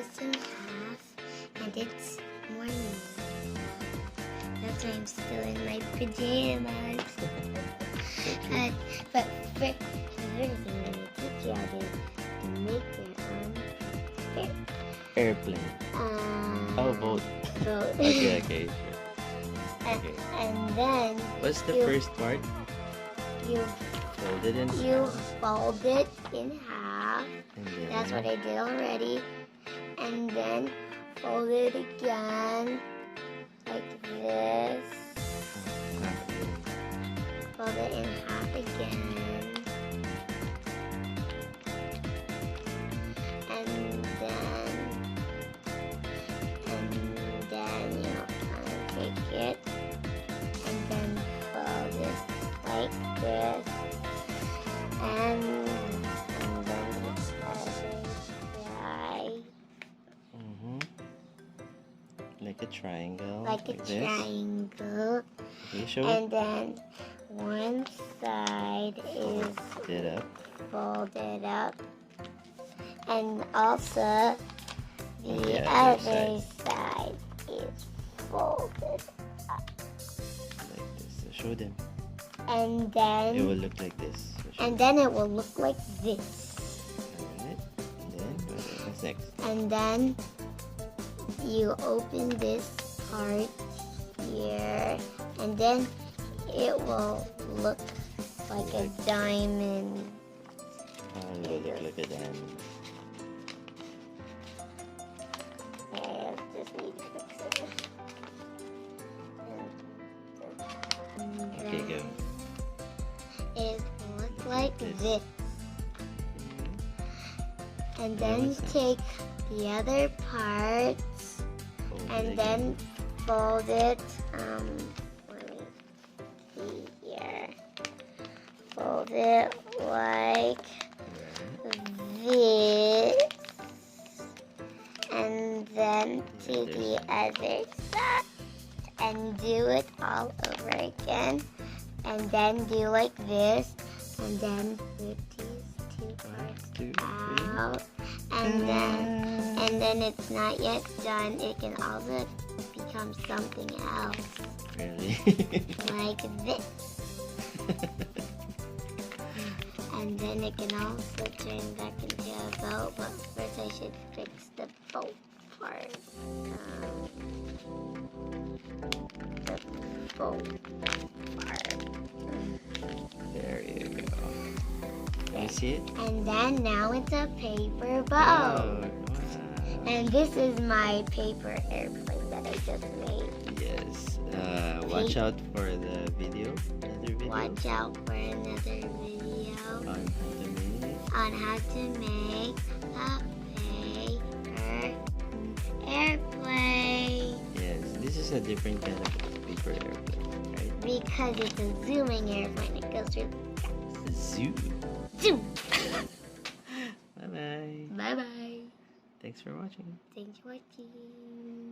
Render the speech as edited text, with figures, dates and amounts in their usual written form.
this in half, and it's morning. That's why I'm still in my pajamas. But first thing I'm going to teach you how to make your Airplane. Oh, boat. boat. Okay, sure. Okay. And then What's the first part? You Fold it in You half. fold it in half. And then, That's what I did already. And then fold it again, like this. Fold it in half again. And then you take it and then fold it like this. And then the other side. like a triangle. Like a this. triangle. Okay, show And it. then one side is Fold it up. folded up. And also the other other side is folded up. Like this. Show them. And It then will look like this. and then it will look like this. Alright. And then what's next? And then you open this part here, and then it will look like a diamond. It will look like a diamond. I just need to fix it. And Okay, then go. it will look like this. And then then what's next? take the other parts Fold and it then again. fold it. Let me see here. Fold it like this, and then to the other side, and do it all over again, and then do like this, and then rip these two parts 1, 2, 3. out, and then it's not yet done. It can also become something else, Really? like this. And then it can also turn back into a boat, but first I should fix the boat part. The boat part. There you go. Can you see it? And then now it's a paper boat. Wow. And this is my paper airplane that I just made. Yes. Watch out for the video. Another video. Watch out for another video On how to on how to make make a paper airplane. Yes, this is a different kind of paper airplane, right? Because it's a zooming airplane. It goes through Zoo. zoom. Bye bye. Bye bye. Thanks for watching. Thanks for watching.